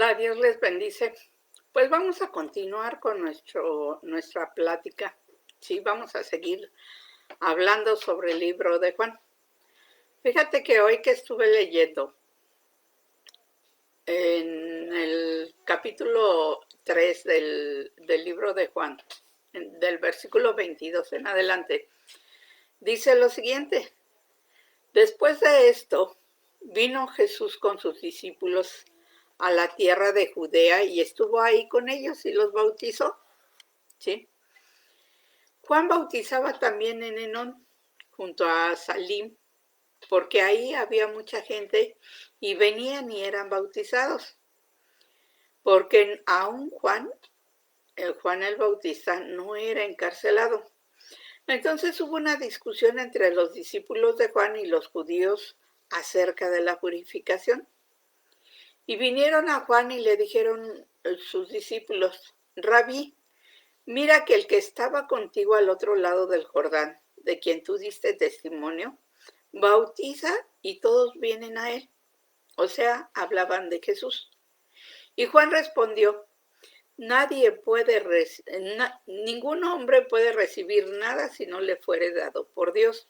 Hola, Dios les bendice. Pues vamos a continuar con nuestra plática. Sí, vamos a seguir hablando sobre el libro de Juan. Fíjate que hoy que estuve leyendo en el capítulo 3 del libro de Juan, del versículo 22 en adelante, dice lo siguiente: después de esto, vino Jesús con sus discípulos a la tierra de Judea y estuvo ahí con ellos y los bautizó. ¿Sí? Juan bautizaba también en Enón, junto a Salim, porque ahí había mucha gente y venían y eran bautizados. Porque aún Juan el Bautista, no era encarcelado. Entonces hubo una discusión entre los discípulos de Juan y los judíos acerca de la purificación. Y vinieron a Juan y le dijeron sus discípulos: Rabí, mira que el que estaba contigo al otro lado del Jordán, de quien tú diste testimonio, bautiza y todos vienen a él. O sea, hablaban de Jesús. Y Juan respondió: ningún hombre puede recibir nada si no le fuere dado por Dios.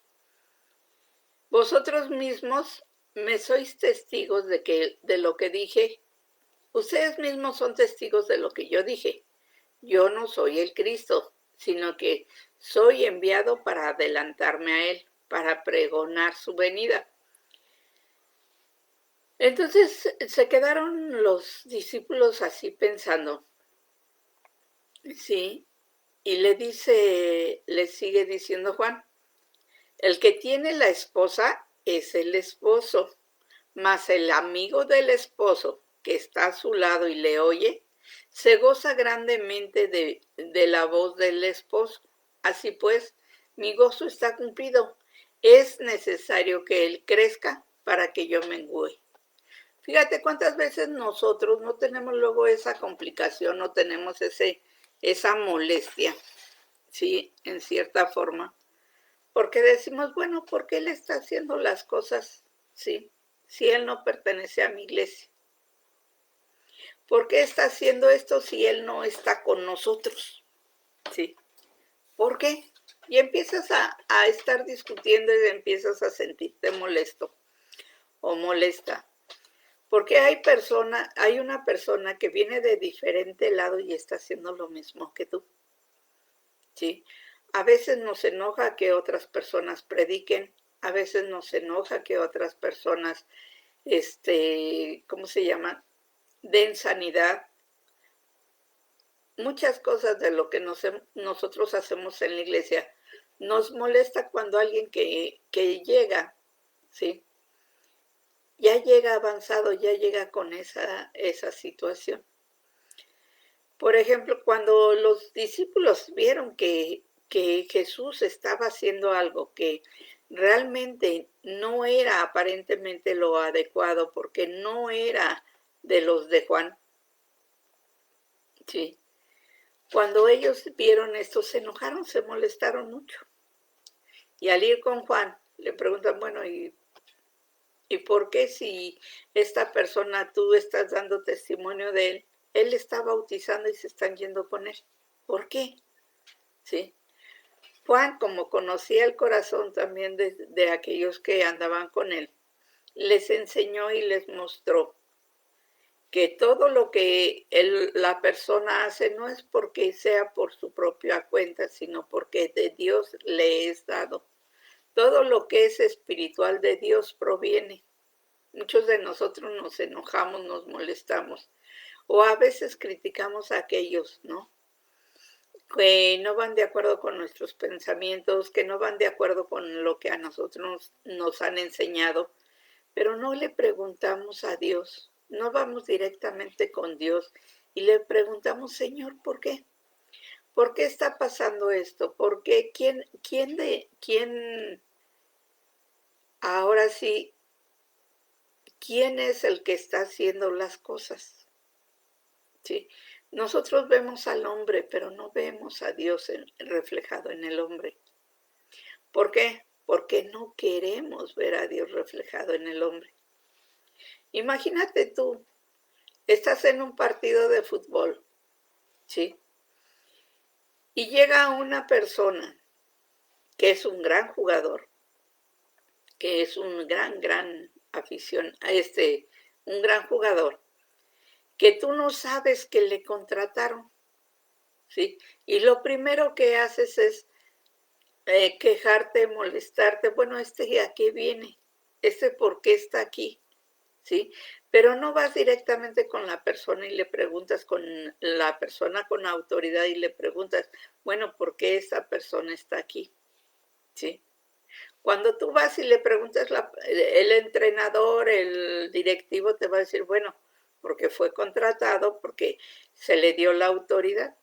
Vosotros mismos me sois testigos de lo que dije. Ustedes mismos son testigos de lo que yo dije. Yo no soy el Cristo, sino que soy enviado para adelantarme a él, para pregonar su venida. Entonces se quedaron los discípulos así pensando. Sí, y le sigue diciendo Juan: el que tiene la esposa es el esposo, mas el amigo del esposo que está a su lado y le oye, se goza grandemente de la voz del esposo. Así pues, mi gozo está cumplido. Es necesario que él crezca para que yo mengüe. Fíjate cuántas veces nosotros no tenemos luego esa complicación, no tenemos esa molestia, ¿sí? En cierta forma. Porque decimos, bueno, ¿por qué él está haciendo las cosas, sí? Si él no pertenece a mi iglesia. ¿Por qué está haciendo esto si él no está con nosotros? ¿Sí? ¿Por qué? Y empiezas a estar discutiendo y empiezas a sentirte molesto o molesta. Porque hay una persona que viene de diferente lado y está haciendo lo mismo que tú. ¿Sí? A veces nos enoja que otras personas prediquen, a veces nos enoja que otras personas, ¿cómo se llama?, den sanidad. Muchas cosas de lo que nosotros hacemos en la iglesia nos molesta cuando alguien que llega, ¿sí?, ya llega avanzado, ya llega con esa situación. Por ejemplo, cuando los discípulos vieron que Jesús estaba haciendo algo que realmente no era aparentemente lo adecuado, porque no era de los de Juan, ¿sí? Cuando ellos vieron esto, se enojaron, se molestaron mucho. Y al ir con Juan, le preguntan, bueno, ¿y por qué si esta persona tú estás dando testimonio de él está bautizando y se están yendo con él? ¿Por qué? ¿Sí? Juan, como conocía el corazón también de aquellos que andaban con él, les enseñó y les mostró que todo lo que la persona hace no es porque sea por su propia cuenta, sino porque de Dios le es dado. Todo lo que es espiritual de Dios proviene. Muchos de nosotros nos enojamos, nos molestamos, o a veces criticamos a aquellos, ¿no?, que no van de acuerdo con nuestros pensamientos, que no van de acuerdo con lo que a nosotros nos han enseñado, pero no le preguntamos a Dios, no vamos directamente con Dios y le preguntamos, Señor, ¿por qué? ¿Por qué está pasando esto? ¿Por qué? ¿Quién ahora sí, quién es el que está haciendo las cosas? ¿Sí? Nosotros vemos al hombre, pero no vemos a Dios reflejado en el hombre. ¿Por qué? Porque no queremos ver a Dios reflejado en el hombre. Imagínate tú Estás en un partido de fútbol, ¿sí? Y llega una persona que es un gran jugador, que es un gran afición, un gran jugador, que tú no sabes que le contrataron, ¿sí? Y lo primero que haces es quejarte, molestarte, bueno, ¿a qué viene? ¿Por qué está aquí? ¿Sí? Pero no vas directamente con la persona y le preguntas con la persona con autoridad y le preguntas, bueno, ¿por qué esa persona está aquí? ¿Sí? Cuando tú vas y le preguntas, el entrenador, el directivo te va a decir, bueno, porque fue contratado, porque se le dio la autoridad,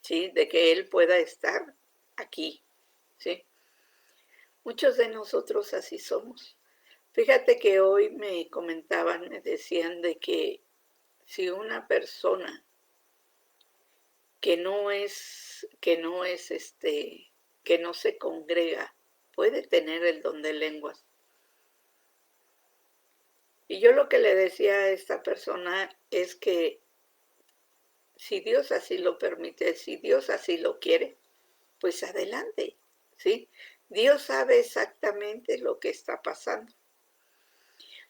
¿sí? De que él pueda estar aquí, ¿sí? Muchos de nosotros así somos. Fíjate que hoy me comentaban, me decían de que si una persona que no se congrega, puede tener el don de lenguas. Y yo lo que le decía a esta persona es que si Dios así lo permite, si Dios así lo quiere, pues adelante, ¿sí? Dios sabe exactamente lo que está pasando.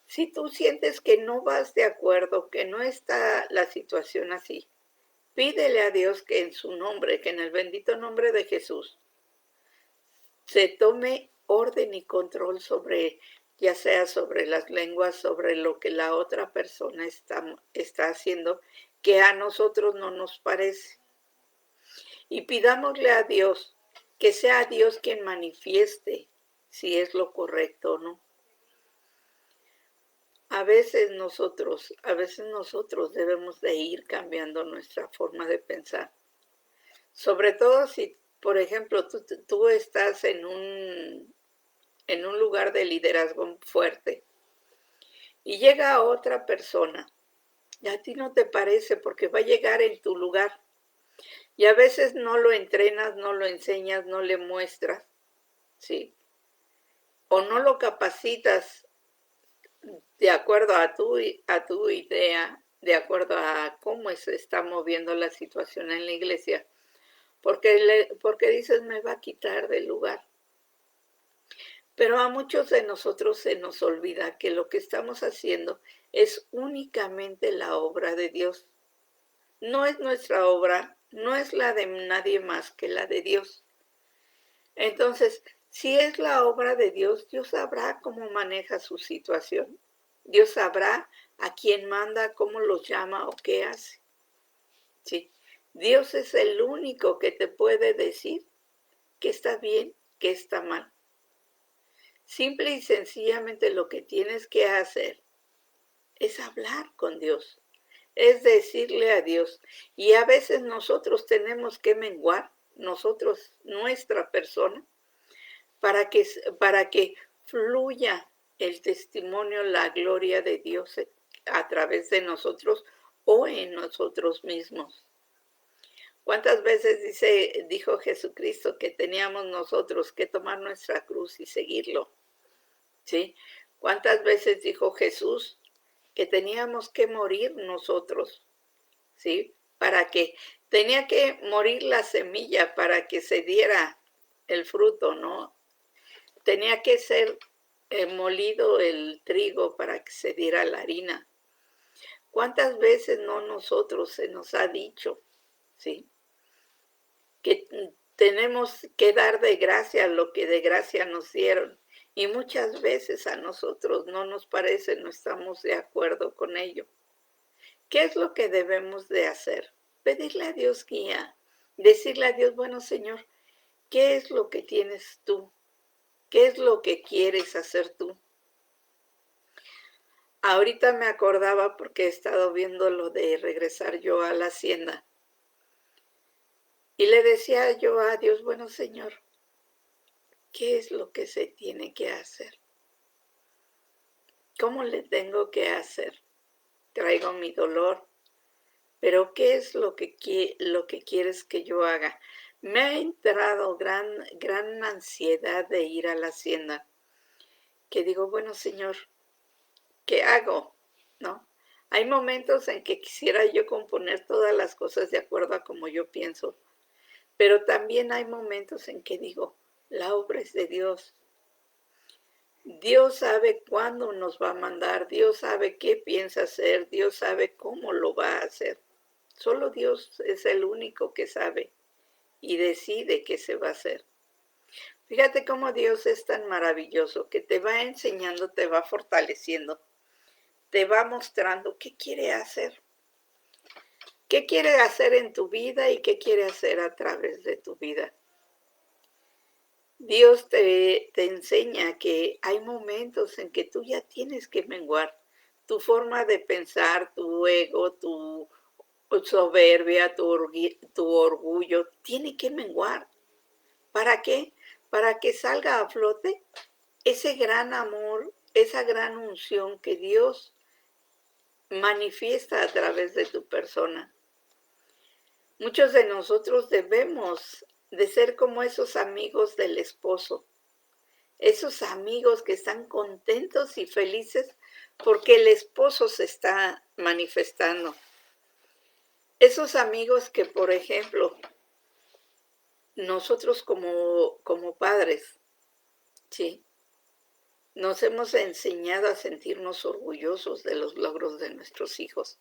Si tú sientes que no vas de acuerdo, que no está la situación así, pídele a Dios que en su nombre, que en el bendito nombre de Jesús, se tome orden y control sobre, ya sea sobre las lenguas, sobre lo que la otra persona está haciendo, que a nosotros no nos parece. Y pidámosle a Dios que sea Dios quien manifieste si es lo correcto o no. A veces nosotros debemos de ir cambiando nuestra forma de pensar. Sobre todo si, por ejemplo, tú estás en un lugar de liderazgo fuerte y llega otra persona y a ti no te parece porque va a llegar en tu lugar y a veces no lo entrenas, no lo enseñas, no le muestras, ¿sí? O no lo capacitas de acuerdo a tu idea, de acuerdo a cómo se está moviendo la situación en la iglesia, porque dices me va a quitar del lugar. Pero a muchos de nosotros se nos olvida que lo que estamos haciendo es únicamente la obra de Dios. No es nuestra obra, no es la de nadie más que la de Dios. Entonces, si es la obra de Dios, Dios sabrá cómo maneja su situación. Dios sabrá a quién manda, cómo los llama o qué hace. ¿Sí? Dios es el único que te puede decir que está bien, que está mal. Simple y sencillamente lo que tienes que hacer es hablar con Dios, es decirle a Dios. Y a veces nosotros tenemos que menguar, nuestra persona, para que fluya el testimonio, la gloria de Dios a través de nosotros o en nosotros mismos. ¿Cuántas veces dijo Jesucristo que teníamos nosotros que tomar nuestra cruz y seguirlo? ¿Sí? ¿Cuántas veces dijo Jesús que teníamos que morir nosotros? ¿Sí? Para que tenía que morir la semilla para que se diera el fruto, ¿no? Tenía que ser molido el trigo para que se diera la harina. ¿Cuántas veces no nosotros se nos ha dicho, ¿sí? Que tenemos que dar de gracia lo que de gracia nos dieron. Y muchas veces a nosotros no nos parece, no estamos de acuerdo con ello. ¿Qué es lo que debemos de hacer? Pedirle a Dios guía, decirle a Dios, bueno Señor, ¿qué es lo que tienes tú? ¿Qué es lo que quieres hacer tú? Ahorita me acordaba porque he estado viendo lo de regresar yo a la hacienda. Y le decía yo a Dios, bueno Señor, ¿qué es lo que se tiene que hacer? ¿Cómo le tengo que hacer? Traigo mi dolor, pero ¿qué es lo que quieres que yo haga? Me ha entrado gran ansiedad de ir a la hacienda, que digo, bueno Señor, ¿qué hago? ¿No? Hay momentos en que quisiera yo componer todas las cosas de acuerdo a como yo pienso, pero también hay momentos en que digo, la obra es de Dios. Dios sabe cuándo nos va a mandar, Dios sabe qué piensa hacer, Dios sabe cómo lo va a hacer. Solo Dios es el único que sabe y decide qué se va a hacer. Fíjate cómo Dios es tan maravilloso que te va enseñando, te va fortaleciendo, te va mostrando qué quiere hacer. ¿Qué quiere hacer en tu vida y qué quiere hacer a través de tu vida? Dios te enseña que hay momentos en que tú ya tienes que menguar. Tu forma de pensar, tu ego, tu soberbia, tu orgullo, tiene que menguar. ¿Para qué? Para que salga a flote ese gran amor, esa gran unción que Dios manifiesta a través de tu persona. Muchos de nosotros debemos de ser como esos amigos del esposo, esos amigos que están contentos y felices porque el esposo se está manifestando. Esos amigos que, por ejemplo, nosotros como padres, ¿sí? Nos hemos enseñado a sentirnos orgullosos de los logros de nuestros hijos,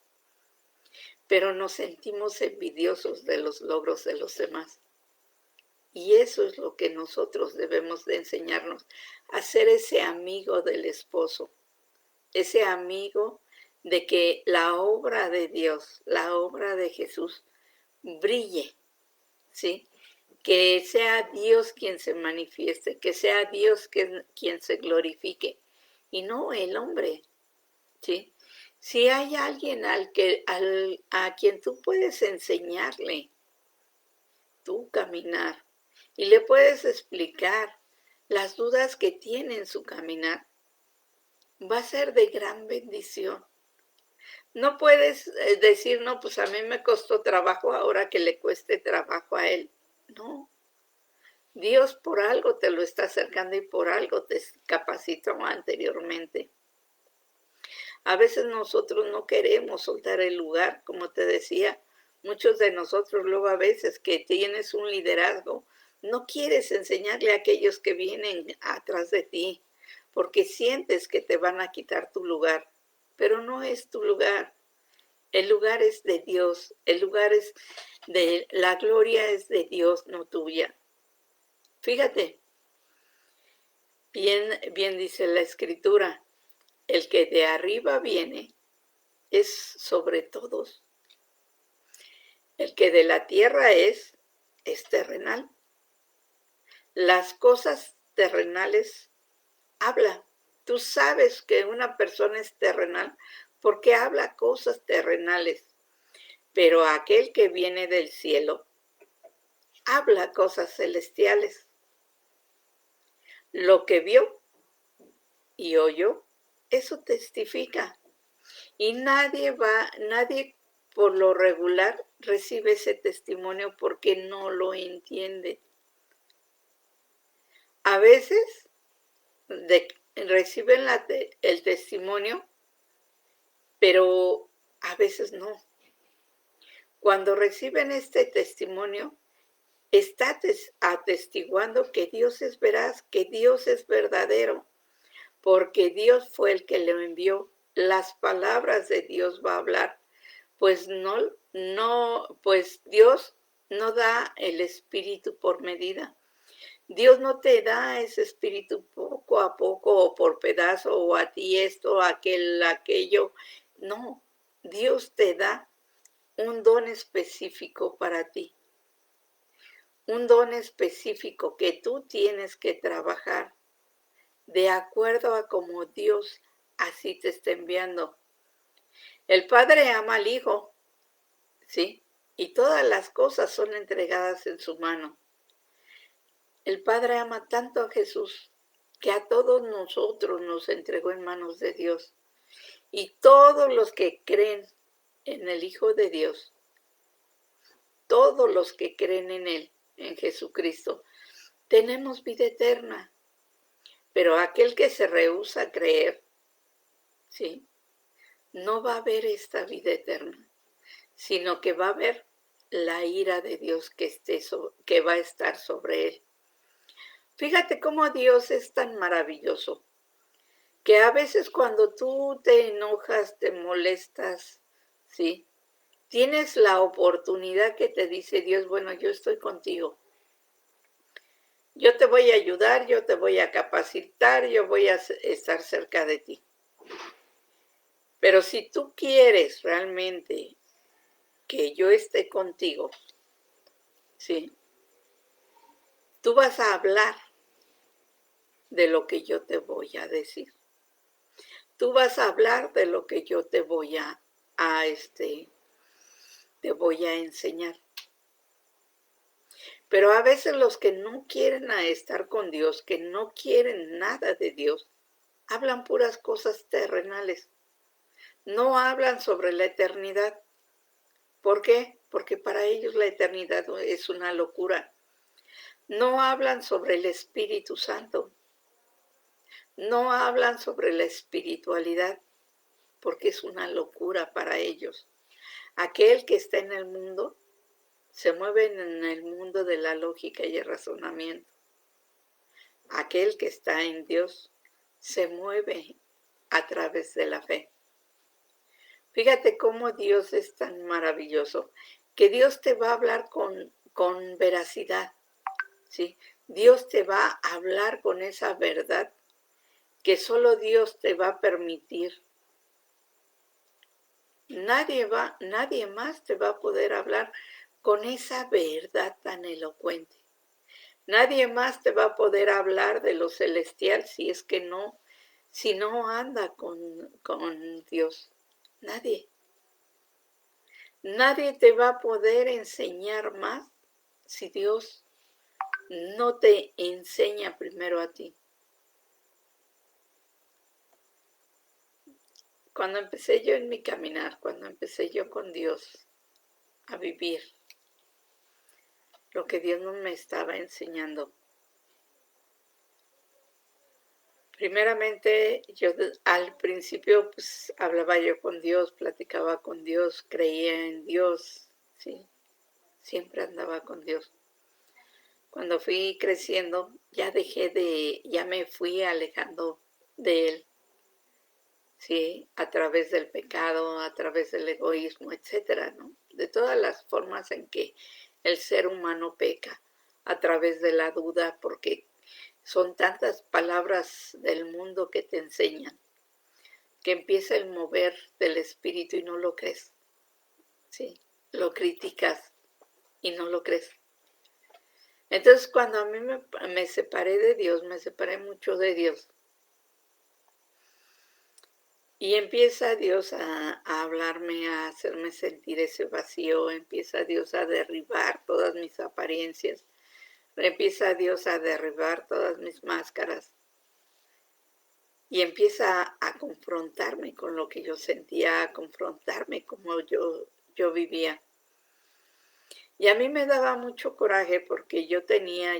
pero nos sentimos envidiosos de los logros de los demás. Y eso es lo que nosotros debemos de enseñarnos, a ser ese amigo del esposo, ese amigo de que la obra de Dios, la obra de Jesús, brille, ¿sí? Que sea Dios quien se manifieste, que sea Dios quien se glorifique, y no el hombre, ¿sí? Si hay alguien a quien tú puedes enseñarle tu caminar y le puedes explicar las dudas que tiene en su caminar, va a ser de gran bendición. No puedes decir, no, pues a mí me costó trabajo, ahora que le cueste trabajo a él. No, Dios por algo te lo está acercando y por algo te capacitó anteriormente. A veces nosotros no queremos soltar el lugar, como te decía, muchos de nosotros luego a veces que tienes un liderazgo, no quieres enseñarle a aquellos que vienen atrás de ti, porque sientes que te van a quitar tu lugar, pero no es tu lugar. El lugar es de Dios, el lugar es de la gloria es de Dios, no tuya. Fíjate, bien dice la escritura, el que de arriba viene es sobre todos. El que de la tierra es terrenal. Las cosas terrenales habla. Tú sabes que una persona es terrenal porque habla cosas terrenales, pero aquel que viene del cielo habla cosas celestiales. Lo que vio y oyó, eso testifica. Y nadie por lo regular recibe ese testimonio porque no lo entiende. A veces reciben el testimonio, pero a veces no. Cuando reciben este testimonio, está atestiguando que Dios es veraz, que Dios es verdadero, porque Dios fue el que lo envió. Las palabras de Dios va a hablar, pues pues Dios no da el espíritu por medida. Dios no te da ese espíritu poco a poco o por pedazo o a ti esto, aquello. No, Dios te da un don específico para ti. Un don específico que tú tienes que trabajar de acuerdo a como Dios así te está enviando. El Padre ama al Hijo, ¿sí? Y todas las cosas son entregadas en su mano. El Padre ama tanto a Jesús que a todos nosotros nos entregó en manos de Dios. Y todos los que creen en el Hijo de Dios, todos los que creen en Él, en Jesucristo, tenemos vida eterna. Pero aquel que se rehúsa a creer, ¿sí? no va a haber esta vida eterna, sino que va a haber la ira de Dios que va a estar sobre él. Fíjate cómo Dios es tan maravilloso, que a veces cuando tú te enojas, te molestas, ¿sí? Tienes la oportunidad que te dice Dios, bueno, yo estoy contigo. Yo te voy a ayudar, yo te voy a capacitar, yo voy a estar cerca de ti. Pero si tú quieres realmente que yo esté contigo, ¿sí? Tú vas a hablar de lo que yo te voy a decir. Tú vas a hablar de lo que yo te voy te voy a enseñar. Pero a veces los que no quieren estar con Dios, que no quieren nada de Dios, hablan puras cosas terrenales. No hablan sobre la eternidad. ¿Por qué? Porque para ellos la eternidad es una locura. No hablan sobre el Espíritu Santo. No hablan sobre la espiritualidad, porque es una locura para ellos. Aquel que está en el mundo se mueve en el mundo de la lógica y el razonamiento. Aquel que está en Dios se mueve a través de la fe. Fíjate cómo Dios es tan maravilloso, que Dios te va a hablar con veracidad, ¿sí? Dios te va a hablar con esa verdad que solo Dios te va a permitir. Nadie más te va a poder hablar con esa verdad tan elocuente. Nadie más te va a poder hablar de lo celestial si no anda con Dios. Nadie. Nadie te va a poder enseñar más si Dios no te enseña primero a ti. Cuando empecé yo en mi caminar, cuando empecé yo con Dios a vivir lo que Dios no me estaba enseñando, primeramente yo al principio pues hablaba yo con Dios, platicaba con Dios, creía en Dios, sí, siempre andaba con Dios. Cuando fui creciendo ya ya me fui alejando de Él. ¿Sí? A través del pecado, a través del egoísmo, etcétera, ¿no? De todas las formas en que el ser humano peca, a través de la duda, porque son tantas palabras del mundo que te enseñan, que empieza el mover del espíritu y no lo crees, ¿sí? Lo criticas y no lo crees. Entonces, cuando a mí me separé de Dios, me separé mucho de Dios, y empieza Dios a hablarme, a hacerme sentir ese vacío, empieza Dios a derribar todas mis apariencias, empieza Dios a derribar todas mis máscaras y empieza a confrontarme con lo que yo sentía, a confrontarme como yo vivía. Y a mí me daba mucho coraje porque yo tenía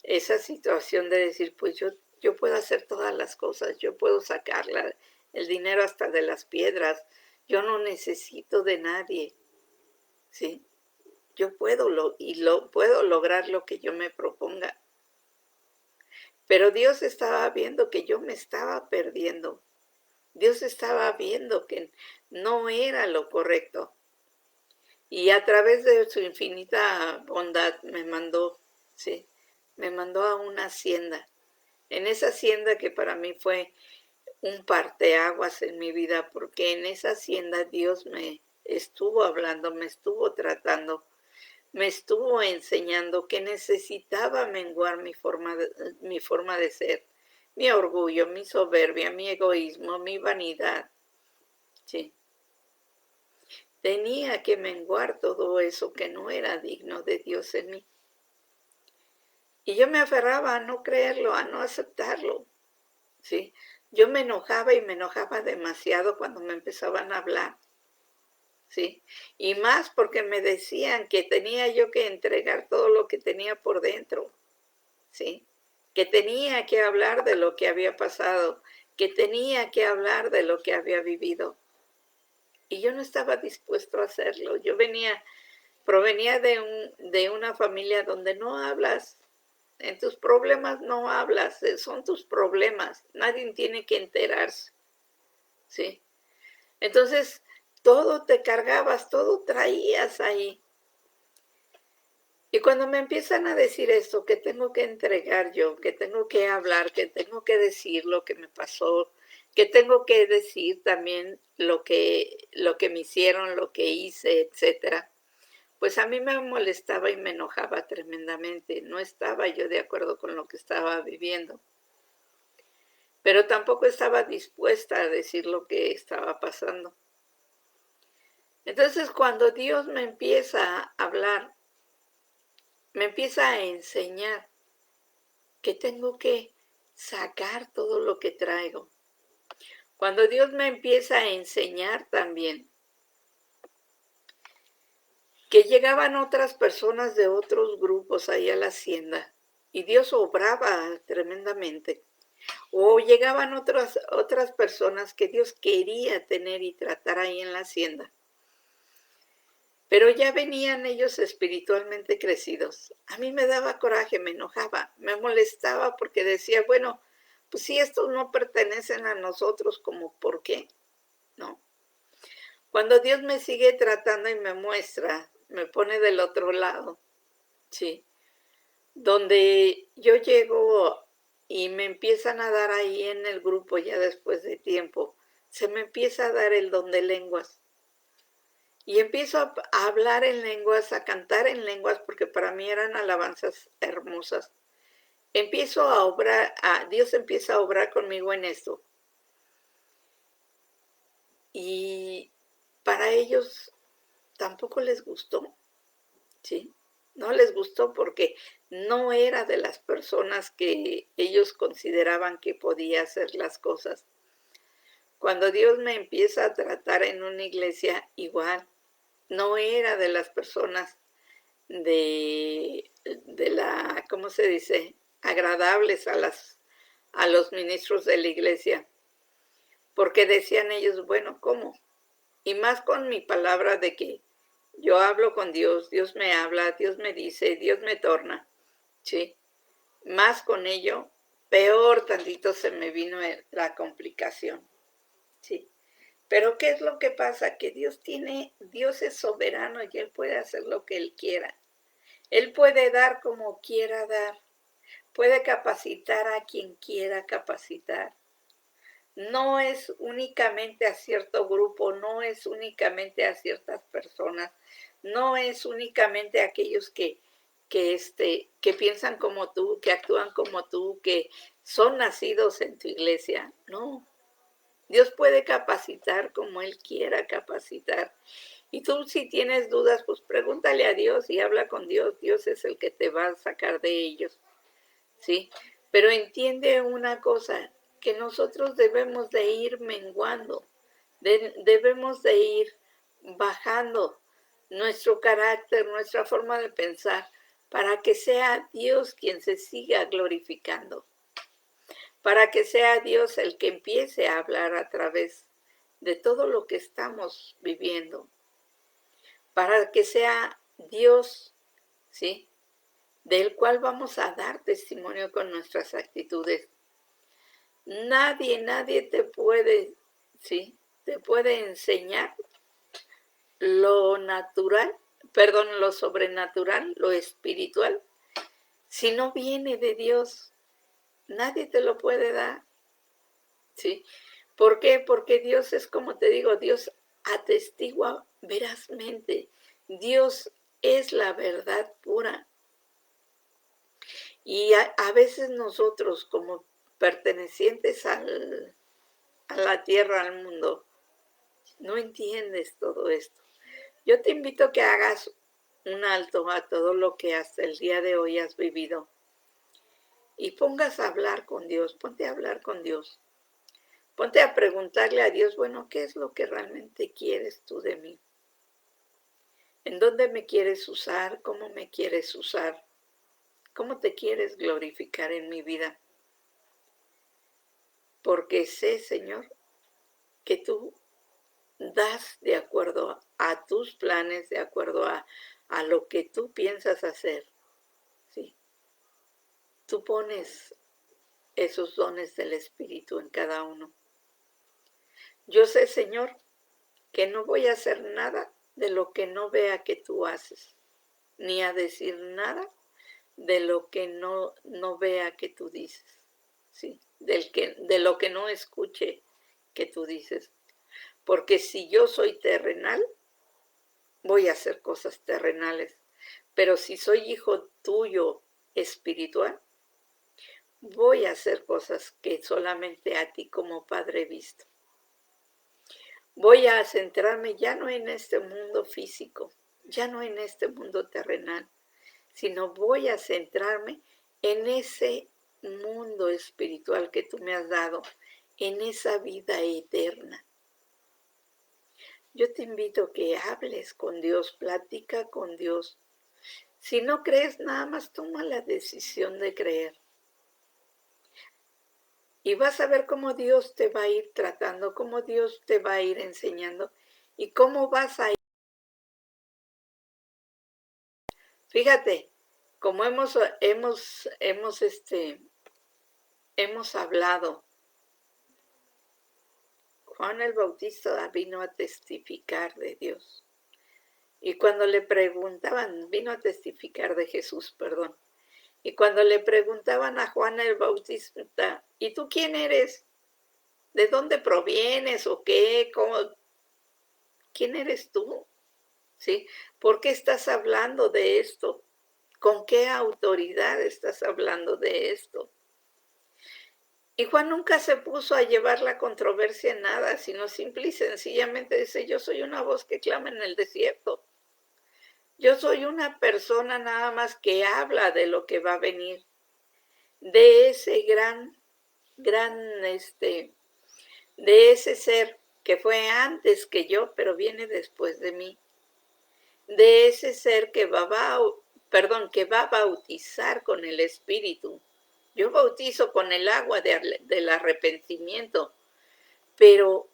esa situación de decir, pues yo puedo hacer todas las cosas, yo puedo sacar el dinero hasta de las piedras, yo no necesito de nadie, ¿sí? Yo puedo puedo lograr lo que yo me proponga. Pero Dios estaba viendo que yo me estaba perdiendo. Dios estaba viendo que no era lo correcto. Y a través de su infinita bondad me mandó, ¿sí? Me mandó a una hacienda. En esa hacienda que para mí fue un parteaguas en mi vida, porque en esa hacienda Dios me estuvo hablando, me estuvo tratando, me estuvo enseñando que necesitaba menguar mi forma de ser, mi orgullo, mi soberbia, mi egoísmo, mi vanidad. Sí. Tenía que menguar todo eso que no era digno de Dios en mí. Y yo me aferraba a no creerlo, a no aceptarlo. ¿Sí? Yo me enojaba y me enojaba demasiado cuando me empezaban a hablar, ¿sí? Y más porque me decían que tenía yo que entregar todo lo que tenía por dentro, ¿sí? Que tenía que hablar de lo que había pasado, que tenía que hablar de lo que había vivido. Y yo no estaba dispuesto a hacerlo. Provenía de una familia donde no hablas. En tus problemas no hablas, son tus problemas. Nadie tiene que enterarse, ¿sí? Entonces, todo te cargabas, todo traías ahí. Y cuando me empiezan a decir esto, que tengo que entregar yo, que tengo que hablar, que tengo que decir lo que me pasó, que tengo que decir también lo que me hicieron, lo que hice, etcétera, pues a mí me molestaba y me enojaba tremendamente. No estaba yo de acuerdo con lo que estaba viviendo, pero tampoco estaba dispuesta a decir lo que estaba pasando. Entonces, cuando Dios me empieza a hablar, me empieza a enseñar que tengo que sacar todo lo que traigo. Cuando Dios me empieza a enseñar también que llegaban otras personas de otros grupos ahí a la hacienda y Dios obraba tremendamente. O llegaban otras personas que Dios quería tener y tratar ahí en la hacienda. Pero ya venían ellos espiritualmente crecidos. A mí me daba coraje, me enojaba, me molestaba porque decía, bueno, pues si estos no pertenecen a nosotros, ¿cómo por qué? ¿No? Cuando Dios me sigue tratando y me muestra, me pone del otro lado, ¿sí? Donde yo llego y me empiezan a dar ahí en el grupo ya después de tiempo, se me empieza a dar el don de lenguas. Y empiezo a hablar en lenguas, a cantar en lenguas, porque para mí eran alabanzas hermosas. Empiezo a obrar, Dios empieza a obrar conmigo en esto. Y para ellos tampoco les gustó, ¿sí? No les gustó porque no era de las personas que ellos consideraban que podía hacer las cosas. Cuando Dios me empieza a tratar en una iglesia, igual, no era de las personas de la, ¿cómo se dice? Agradables a los ministros de la iglesia, porque decían ellos, bueno, ¿cómo? Y más con mi palabra de que yo hablo con Dios, Dios me habla, Dios me dice, Dios me torna, ¿sí? Más con ello, peor tantito se me vino la complicación, ¿sí? Pero ¿qué es lo que pasa? Que Dios es soberano y Él puede hacer lo que Él quiera. Él puede dar como quiera dar, puede capacitar a quien quiera capacitar. No es únicamente a cierto grupo, no es únicamente a ciertas personas, no es únicamente a aquellos que piensan como tú, que actúan como tú, que son nacidos en tu iglesia. No, Dios puede capacitar como Él quiera capacitar. Y tú si tienes dudas, pues pregúntale a Dios y habla con Dios. Dios es el que te va a sacar de ellos, ¿sí? Pero entiende una cosa, que nosotros debemos de ir menguando, debemos de ir bajando nuestro carácter, nuestra forma de pensar, para que sea Dios quien se siga glorificando, para que sea Dios el que empiece a hablar a través de todo lo que estamos viviendo, para que sea Dios, ¿sí?, del cual vamos a dar testimonio con nuestras actitudes. Nadie te puede, ¿sí?, te puede enseñar lo natural, perdón, lo sobrenatural, lo espiritual, si no viene de Dios. Nadie te lo puede dar, ¿sí? ¿Por qué? Porque Dios es, como te digo, Dios atestigua verazmente. Dios es la verdad pura. Y a veces nosotros, como pertenecientes a la tierra, al mundo, no entiendes todo esto. Yo te invito a que hagas un alto a todo lo que hasta el día de hoy has vivido y pongas a hablar con Dios, ponte a hablar con Dios. Ponte a preguntarle a Dios, bueno, ¿qué es lo que realmente quieres tú de mí? ¿En dónde me quieres usar? ¿Cómo me quieres usar? ¿Cómo te quieres glorificar en mi vida? porque sé, Señor, que tú das de acuerdo a tus planes, de acuerdo a lo que tú piensas hacer. ¿Sí? Tú pones esos dones del Espíritu en cada uno. Yo sé, Señor, que no voy a hacer nada de lo que no vea que tú haces, ni a decir nada de lo que no vea que tú dices, ¿sí? De lo que no escuche que tú dices. Porque si yo soy terrenal, voy a hacer cosas terrenales. Pero si soy hijo tuyo espiritual, voy a hacer cosas que solamente a ti como Padre he visto. Voy a centrarme ya no en este mundo físico, ya no en este mundo terrenal, sino voy a centrarme en ese mundo espiritual que tú me has dado, en esa vida eterna. Yo te invito a que hables con Dios, platica con Dios. Si no crees, nada más toma la decisión de creer. Y vas a ver cómo Dios te va a ir tratando, cómo Dios te va a ir enseñando y cómo vas a ir. Fíjate, como hemos hablado, Juan el Bautista vino a testificar de Dios. Y cuando le preguntaban, vino a testificar de Jesús, perdón. Y cuando le preguntaban a Juan el Bautista, ¿y tú quién eres? ¿De dónde provienes o qué? ¿Cómo? ¿Quién eres tú? ¿Sí? ¿Por qué estás hablando de esto? ¿Con qué autoridad estás hablando de esto? Y Juan nunca se puso a llevar la controversia en nada, sino simple y sencillamente dice, yo soy una voz que clama en el desierto. Yo soy una persona nada más que habla de lo que va a venir, de ese de ese ser que fue antes que yo, pero viene después de mí. De ese ser que va a bautizar con el Espíritu. Yo bautizo con el agua del arrepentimiento, pero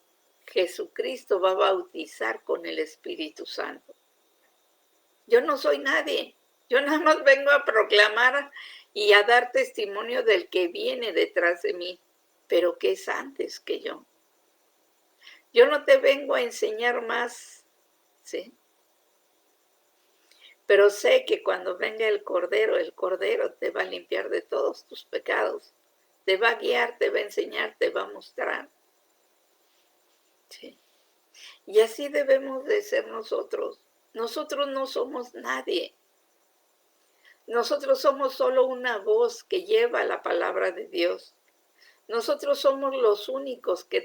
Jesucristo va a bautizar con el Espíritu Santo. Yo no soy nadie, yo nada más vengo a proclamar y a dar testimonio del que viene detrás de mí, pero que es antes que yo. Yo no te vengo a enseñar más, ¿sí? Pero sé que cuando venga el Cordero te va a limpiar de todos tus pecados, te va a guiar, te va a enseñar, te va a mostrar. ¿Sí? Y así debemos de ser nosotros. Nosotros no somos nadie. Nosotros somos solo una voz que lleva la palabra de Dios. Nosotros somos los únicos que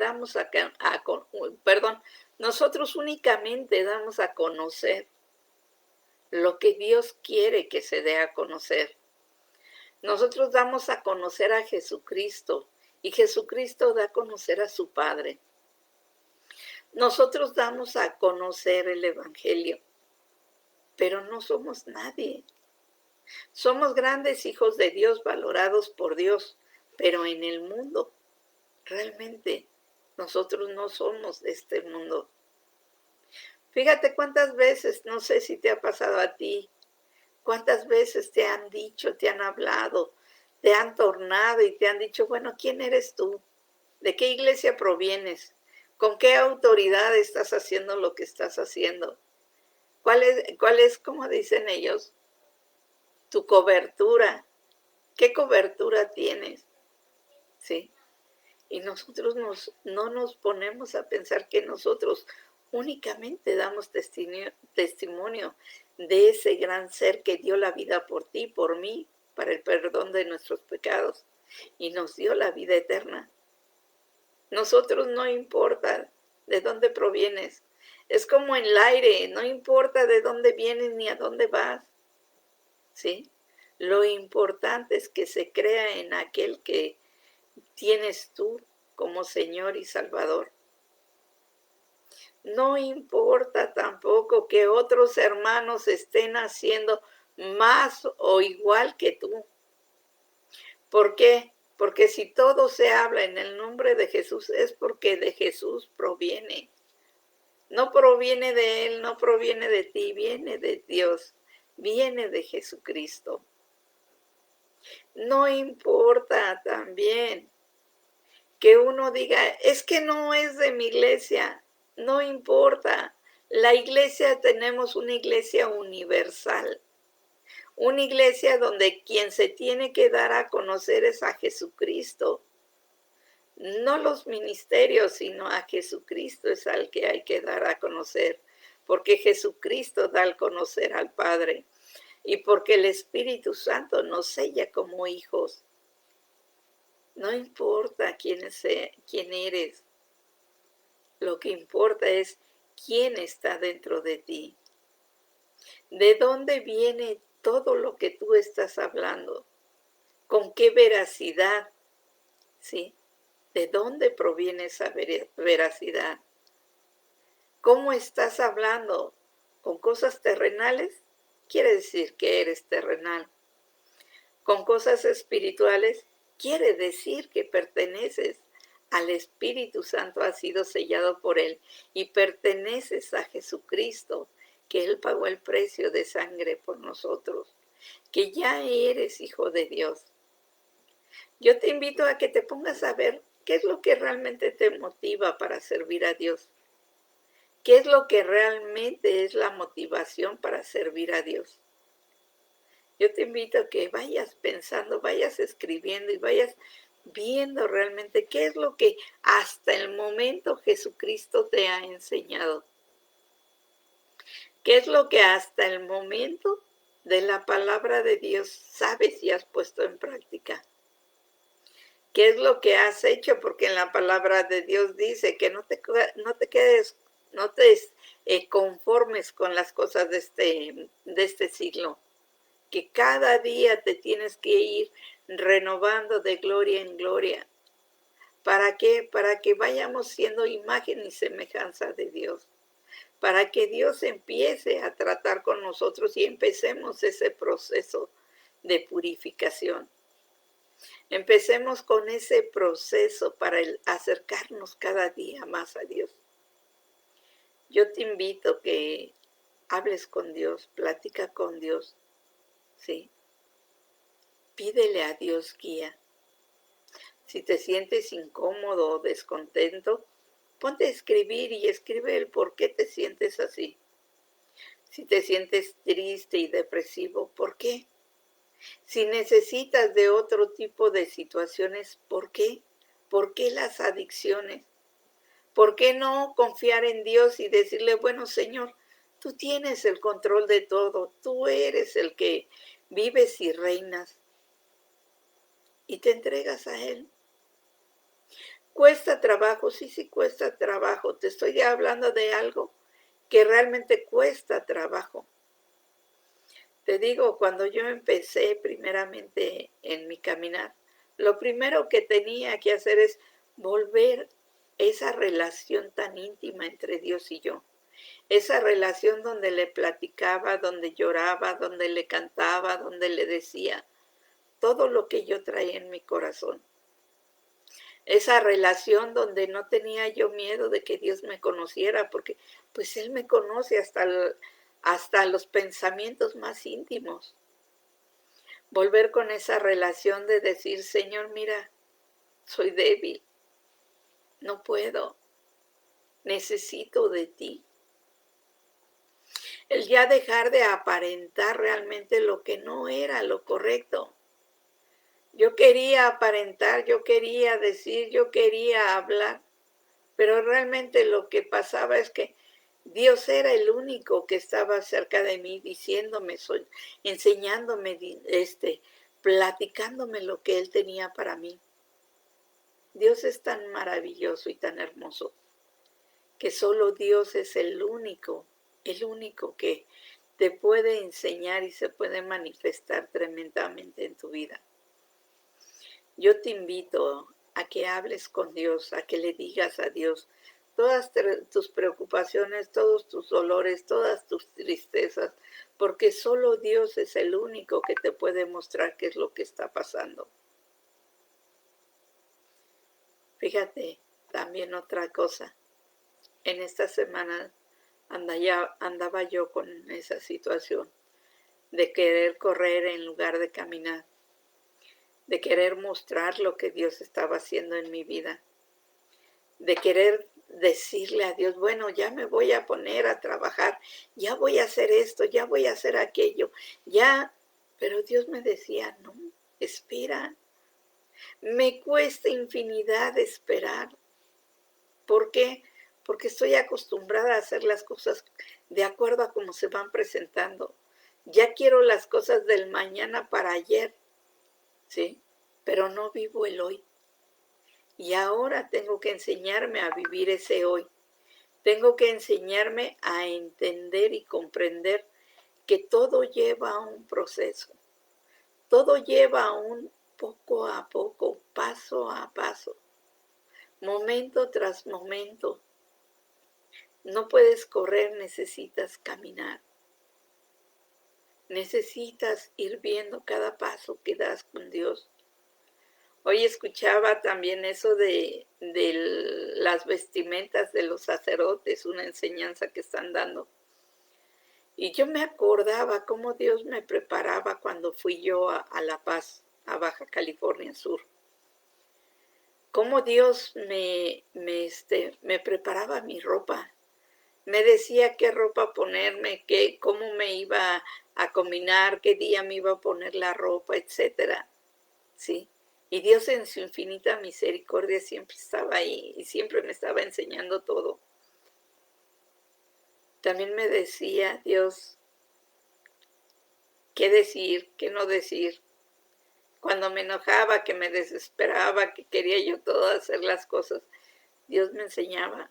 nosotros únicamente damos a conocer lo que Dios quiere que se dé a conocer. Nosotros damos a conocer a Jesucristo y Jesucristo da a conocer a su Padre. Nosotros damos a conocer el Evangelio, pero no somos nadie. Somos grandes hijos de Dios, valorados por Dios, pero en el mundo, realmente, nosotros no somos de este mundo. Fíjate cuántas veces, no sé si te ha pasado a ti, cuántas veces te han dicho, te han hablado, te han tornado y te han dicho, bueno, ¿quién eres tú? ¿De qué iglesia provienes? ¿Con qué autoridad estás haciendo lo que estás haciendo? ¿Cuál es, como dicen ellos, tu cobertura? ¿Qué cobertura tienes? ¿Sí? Y nosotros no nos ponemos a pensar que nosotros únicamente damos testimonio de ese gran ser que dio la vida por ti, por mí, para el perdón de nuestros pecados y nos dio la vida eterna. Nosotros no importa de dónde provienes. Es como en el aire, no importa de dónde vienes ni a dónde vas. ¿Sí? Lo importante es que se crea en aquel que tienes tú como Señor y Salvador. No importa tampoco que otros hermanos estén haciendo más o igual que tú. ¿Por qué? Porque si todo se habla en el nombre de Jesús es porque de Jesús proviene. No proviene de Él, no proviene de ti, viene de Dios, viene de Jesucristo. No importa también que uno diga, es que no es de mi iglesia, no importa. La iglesia, tenemos una iglesia universal, una iglesia donde quien se tiene que dar a conocer es a Jesucristo. No los ministerios, sino a Jesucristo es al que hay que dar a conocer, porque Jesucristo da a conocer al Padre y porque el Espíritu Santo nos sella como hijos. No importa quién eres, lo que importa es quién está dentro de ti. ¿De dónde viene todo lo que tú estás hablando? ¿Con qué veracidad? ¿Sí? ¿De dónde proviene esa veracidad? ¿Cómo estás hablando? ¿Con cosas terrenales? Quiere decir que eres terrenal. ¿Con cosas espirituales? Quiere decir que perteneces al Espíritu Santo, has sido sellado por Él y perteneces a Jesucristo, que Él pagó el precio de sangre por nosotros, que ya eres hijo de Dios. Yo te invito a que te pongas a ver qué es lo que realmente te motiva para servir a Dios. ¿Qué es lo que realmente es la motivación para servir a Dios? Yo te invito a que vayas pensando, vayas escribiendo y vayas viendo realmente qué es lo que hasta el momento Jesucristo te ha enseñado. ¿Qué es lo que hasta el momento de la palabra de Dios sabes y has puesto en práctica? ¿Qué es lo que has hecho? Porque en la palabra de Dios dice que no te conformes con las cosas de este siglo, que cada día te tienes que ir renovando de gloria en gloria. ¿Para qué? Para que vayamos siendo imagen y semejanza de Dios. Para que Dios empiece a tratar con nosotros y empecemos ese proceso de purificación. Empecemos con ese proceso para acercarnos cada día más a Dios. Yo te invito a que hables con Dios, platica con Dios, ¿sí? Pídele a Dios guía. Si te sientes incómodo o descontento, ponte a escribir y escribe el por qué te sientes así. Si te sientes triste y depresivo, ¿por qué? Si necesitas de otro tipo de situaciones, ¿por qué? ¿Por qué las adicciones? ¿Por qué no confiar en Dios y decirle, bueno, Señor, tú tienes el control de todo, tú eres el que vives y reinas, y te entregas a Él? ¿Cuesta trabajo? Sí, cuesta trabajo. Te estoy hablando de algo que realmente cuesta trabajo. Te digo, cuando yo empecé primeramente en mi caminar, lo primero que tenía que hacer es volver esa relación tan íntima entre Dios y yo. Esa relación donde le platicaba, donde lloraba, donde le cantaba, donde le decía todo lo que yo traía en mi corazón. Esa relación donde no tenía yo miedo de que Dios me conociera, porque pues Él me conoce hasta los pensamientos más íntimos. Volver con esa relación de decir, Señor, mira, soy débil, no puedo, necesito de ti. El ya dejar de aparentar realmente lo que no era lo correcto. Yo quería aparentar, yo quería decir, yo quería hablar, pero realmente lo que pasaba es que Dios era el único que estaba cerca de mí diciéndome, enseñándome, platicándome lo que Él tenía para mí. Dios es tan maravilloso y tan hermoso que solo Dios es el único que te puede enseñar y se puede manifestar tremendamente en tu vida. Yo te invito a que hables con Dios, a que le digas a Dios todas tus preocupaciones, todos tus dolores, todas tus tristezas, porque solo Dios es el único que te puede mostrar qué es lo que está pasando. Fíjate, también otra cosa. En esta semana andaba yo con esa situación de querer correr en lugar de caminar, de querer mostrar lo que Dios estaba haciendo en mi vida, de querer decirle a Dios, bueno, ya me voy a poner a trabajar, ya voy a hacer esto, ya voy a hacer aquello, ya, pero Dios me decía, no, espera, me cuesta infinidad esperar. ¿Por qué? Porque estoy acostumbrada a hacer las cosas de acuerdo a cómo se van presentando. Ya quiero las cosas del mañana para ayer, ¿sí? Pero no vivo el hoy. Y ahora tengo que enseñarme a vivir ese hoy. Tengo que enseñarme a entender y comprender que todo lleva a un proceso. Todo lleva a un poco a poco, paso a paso, momento tras momento. No puedes correr, necesitas caminar. Necesitas ir viendo cada paso que das con Dios. Hoy escuchaba también eso de las vestimentas de los sacerdotes, una enseñanza que están dando. Y yo me acordaba cómo Dios me preparaba cuando fui yo a La Paz, a Baja California Sur. Cómo Dios me preparaba mi ropa. Me decía qué ropa ponerme, cómo me iba a combinar, qué día me iba a poner la ropa, etcétera. ¿Sí? Y Dios en su infinita misericordia siempre estaba ahí y siempre me estaba enseñando todo. También me decía Dios qué decir, qué no decir. Cuando me enojaba, que me desesperaba, que quería yo todo hacer las cosas, Dios me enseñaba.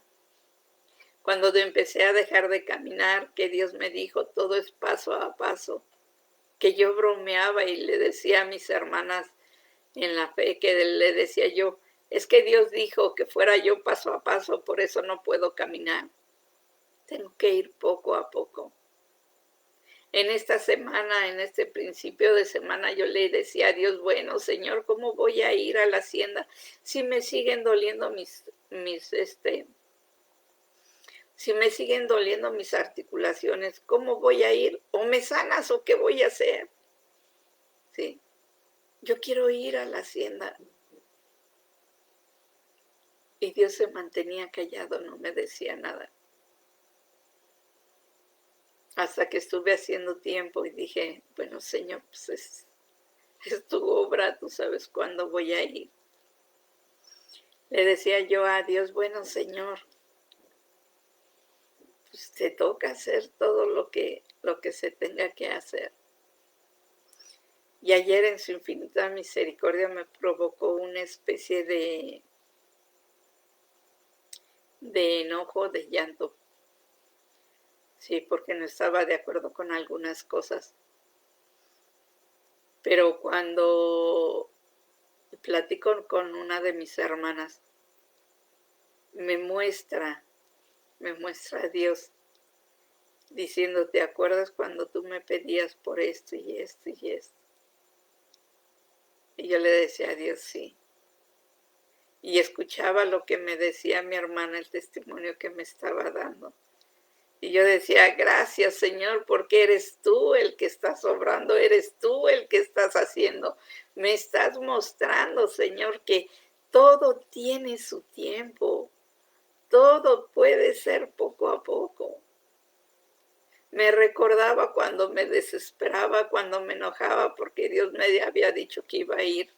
Cuando empecé a dejar de caminar, que Dios me dijo, todo es paso a paso. Que yo bromeaba y le decía a mis hermanas en la fe, que le decía yo, es que Dios dijo que fuera yo paso a paso, por eso no puedo caminar. Tengo que ir poco a poco. En esta semana, en este principio de semana, yo le decía a Dios, bueno, Señor, ¿cómo voy a ir a la hacienda si me siguen doliendo si me siguen doliendo mis articulaciones? ¿Cómo voy a ir? ¿O me sanas o qué voy a hacer? ¿Sí? Yo quiero ir a la hacienda. Y Dios se mantenía callado, no me decía nada. Hasta que estuve haciendo tiempo y dije, bueno, Señor, pues es tu obra, tú sabes cuándo voy a ir. Le decía yo a Dios, bueno, Señor, pues te toca hacer todo lo que se tenga que hacer. Y ayer en su infinita misericordia me provocó una especie de enojo, de llanto. Sí, porque no estaba de acuerdo con algunas cosas. Pero cuando platico con una de mis hermanas, me muestra a Dios diciendo, ¿te acuerdas cuando tú me pedías por esto y esto y esto? Y yo le decía a Dios, sí. Y escuchaba lo que me decía mi hermana, el testimonio que me estaba dando. Y yo decía, gracias Señor, porque eres tú el que estás obrando, eres tú el que estás haciendo. Me estás mostrando, Señor, que todo tiene su tiempo. Todo puede ser poco a poco. Me recordaba cuando me desesperaba, cuando me enojaba, porque Dios me había dicho que iba a ir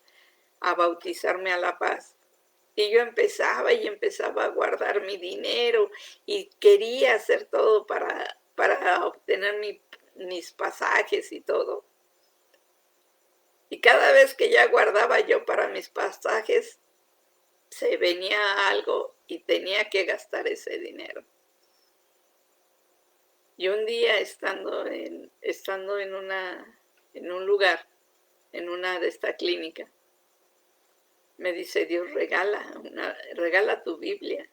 a bautizarme a La Paz. Y yo empezaba a guardar mi dinero y quería hacer todo para obtener mis pasajes y todo. Y cada vez que ya guardaba yo para mis pasajes, se venía algo y tenía que gastar ese dinero. Y un día estando en un lugar, en una de esta clínica, me dice Dios, regala tu Biblia.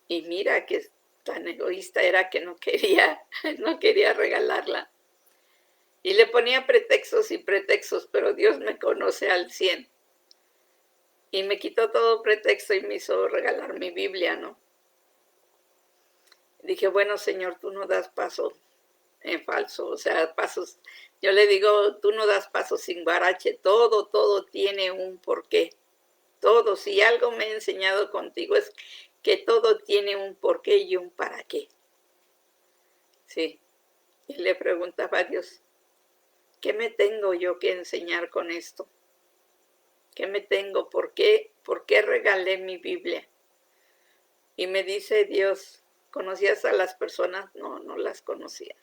Y mira que tan egoísta era que no quería regalarla. Y le ponía pretextos y pretextos, pero Dios me conoce al 100. Y me quitó todo pretexto y me hizo regalar mi Biblia, ¿no? Dije, bueno, Señor, tú no das paso en falso, o sea, pasos. Yo le digo, tú no das pasos sin guarache, todo tiene un porqué. Todo, si algo me he enseñado contigo es que todo tiene un porqué y un para qué. Sí. Y le preguntaba a Dios, ¿qué me tengo yo que enseñar con esto? ¿Qué me tengo? ¿Por qué regalé mi Biblia? Y me dice Dios, ¿conocías a las personas? No, no las conocía.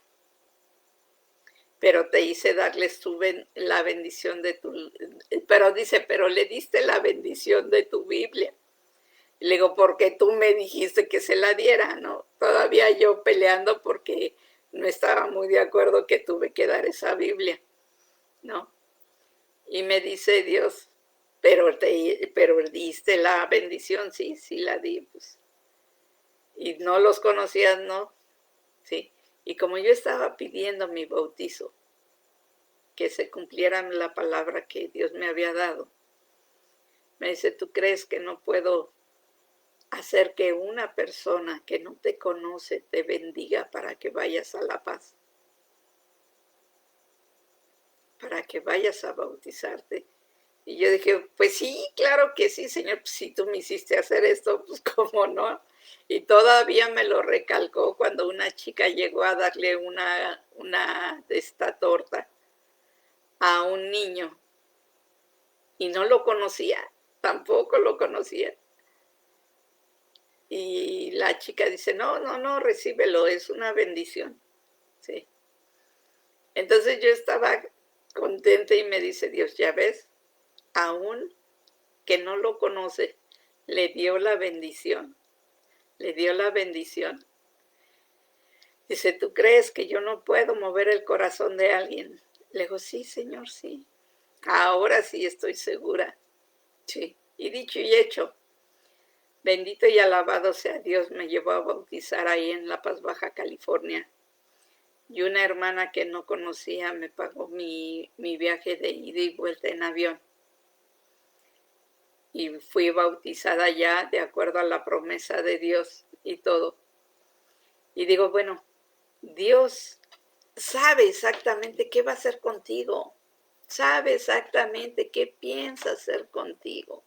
Pero te hice darles la bendición de tu... Pero dice, pero le diste la bendición de tu Biblia. Y le digo, porque tú me dijiste que se la diera, ¿no? Todavía yo peleando porque no estaba muy de acuerdo que tuve que dar esa Biblia, ¿no? Y me dice Dios, pero diste la bendición, sí, sí la di, pues. Y no los conocías, ¿no? Sí. Y como yo estaba pidiendo mi bautizo, que se cumpliera la palabra que Dios me había dado, me dice, ¿tú crees que no puedo hacer que una persona que no te conoce te bendiga para que vayas a la paz? Para que vayas a bautizarte. Y yo dije, pues sí, claro que sí, Señor, pues si tú me hiciste hacer esto, pues cómo no. Y todavía me lo recalcó cuando una chica llegó a darle una de esta torta a un niño y no lo conocía, tampoco lo conocía. Y la chica dice, no, recíbelo, es una bendición. Sí. Entonces yo estaba contenta y me dice Dios, ya ves, aún que no lo conoce, le dio la bendición, le dio la bendición. Dice, ¿tú crees que yo no puedo mover el corazón de alguien? Le digo, sí, Señor, sí. Ahora sí estoy segura. Sí. Y dicho y hecho, bendito y alabado sea Dios, me llevó a bautizar ahí en La Paz, Baja California. Y una hermana que no conocía me pagó mi viaje de ida y vuelta en avión. Y fui bautizada ya de acuerdo a la promesa de Dios y todo. Y digo, bueno, Dios sabe exactamente qué va a hacer contigo. Sabe exactamente qué piensa hacer contigo.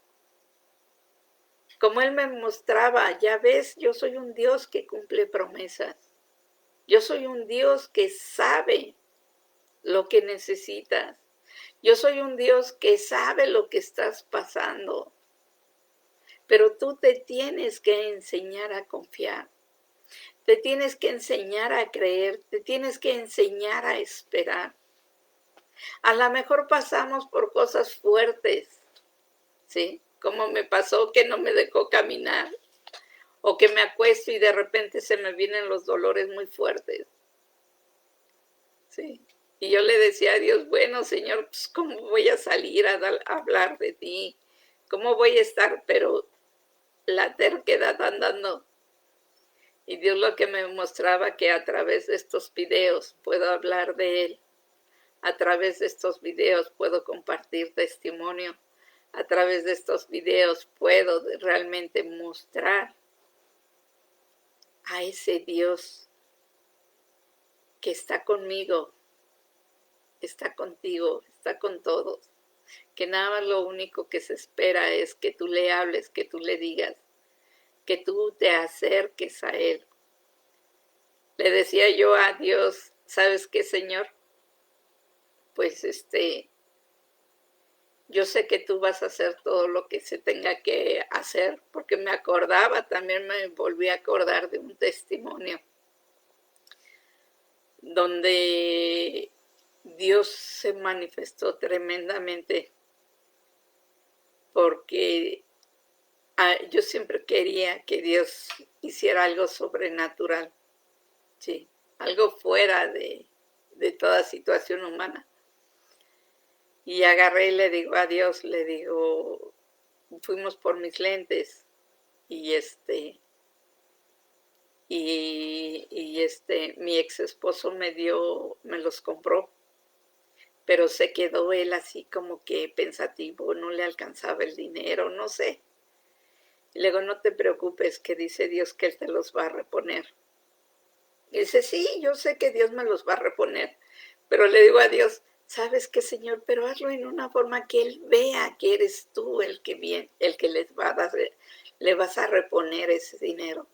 Como Él me mostraba, ya ves, yo soy un Dios que cumple promesas. Yo soy un Dios que sabe lo que necesitas. Yo soy un Dios que sabe lo que estás pasando. Pero tú te tienes que enseñar a confiar. Te tienes que enseñar a creer. Te tienes que enseñar a esperar. A lo mejor pasamos por cosas fuertes, ¿sí? Como me pasó que no me dejó caminar. O que me acuesto y de repente se me vienen los dolores muy fuertes. Sí. Y yo le decía a Dios, bueno, Señor, pues ¿cómo voy a salir a hablar de ti? ¿Cómo voy a estar? Pero la terquedad andando. Y Dios lo que me mostraba que a través de estos videos puedo hablar de Él. A través de estos videos puedo compartir testimonio. A través de estos videos puedo realmente mostrar a ese Dios que está conmigo, está contigo, está con todos. Que nada más lo único que se espera es que tú le hables, que tú le digas, que tú te acerques a Él. Le decía yo a Dios, ¿sabes qué, Señor? Pues yo sé que tú vas a hacer todo lo que se tenga que hacer, porque me acordaba, también me volví a acordar de un testimonio donde Dios se manifestó tremendamente, porque yo siempre quería que Dios hiciera algo sobrenatural, sí, algo fuera de toda situación humana. Y agarré y le digo a Dios, le digo, fuimos por mis lentes y mi ex esposo me los compró. pero se quedó él así como que pensativo, no le alcanzaba el dinero, no sé. Y luego, no te preocupes, que dice Dios que Él te los va a reponer. Y dice, sí, yo sé que Dios me los va a reponer, pero le digo a Dios, ¿sabes qué, Señor? Pero hazlo en una forma que Él vea que eres tú el que bien, el que les va a dar, le vas a reponer ese dinero.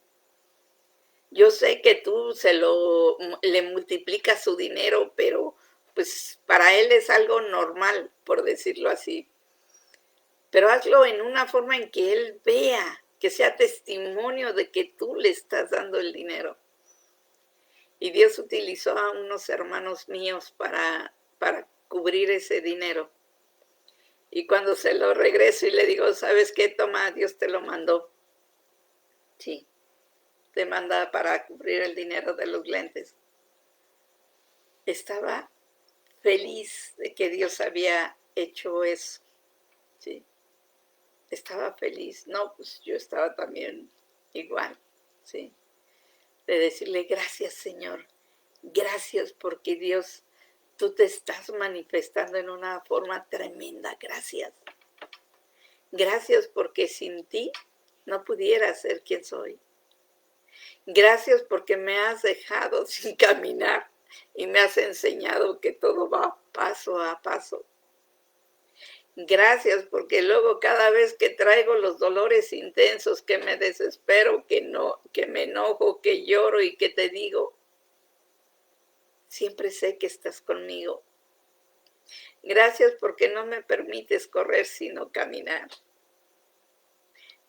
Yo sé que tú le multiplicas su dinero, pero pues para él es algo normal, por decirlo así. Pero hazlo en una forma en que él vea, que sea testimonio de que tú le estás dando el dinero. Y Dios utilizó a unos hermanos míos para cubrir ese dinero. Y cuando se lo regreso y le digo, ¿sabes qué? Toma, Dios te lo mandó. Sí, te manda para cubrir el dinero de los lentes. Estaba feliz de que Dios había hecho eso, ¿sí? Estaba feliz. No, pues yo estaba también igual, ¿sí? De decirle, gracias, Señor. Gracias porque Dios, tú te estás manifestando en una forma tremenda. Gracias. Gracias porque sin ti no pudiera ser quien soy. Gracias porque me has dejado sin caminar y me has enseñado que todo va paso a paso. Gracias, porque luego cada vez que traigo los dolores intensos, que me desespero, que me enojo, que lloro y que te digo, siempre sé que estás conmigo. Gracias porque no me permites correr sino caminar.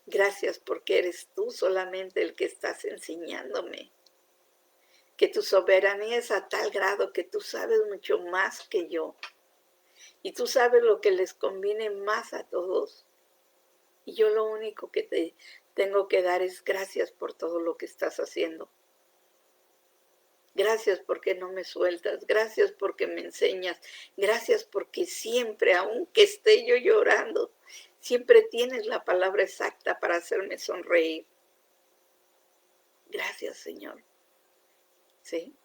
Gracias porque eres tú solamente el que estás enseñándome. Que tu soberanía es a tal grado que tú sabes mucho más que yo. Y tú sabes lo que les conviene más a todos. Y yo lo único que te tengo que dar es gracias por todo lo que estás haciendo. Gracias porque no me sueltas. Gracias porque me enseñas. Gracias porque siempre, aunque esté yo llorando, siempre tienes la palabra exacta para hacerme sonreír. Gracias, Señor. ¿Sí?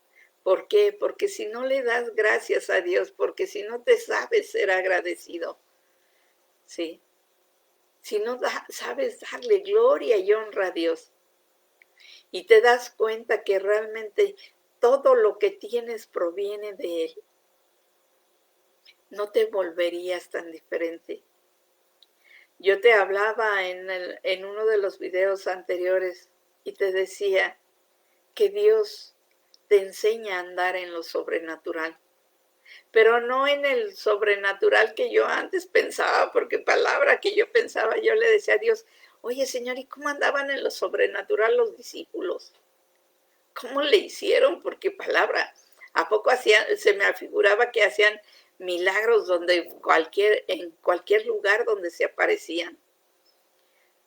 ¿Por qué? Porque si no le das gracias a Dios, porque si no te sabes ser agradecido, ¿sí? Si no sabes darle gloria y honra a Dios y te das cuenta que realmente todo lo que tienes proviene de Él, no te volverías tan diferente. Yo te hablaba en uno de los videos anteriores y te decía que Dios te enseña a andar en lo sobrenatural, pero no en el sobrenatural que yo antes pensaba, porque palabra que yo pensaba, yo le decía a Dios, oye, Señor, ¿y cómo andaban en lo sobrenatural los discípulos? ¿Cómo le hicieron? Porque palabra, ¿a poco se me afiguraba que hacían milagros en cualquier lugar donde se aparecían?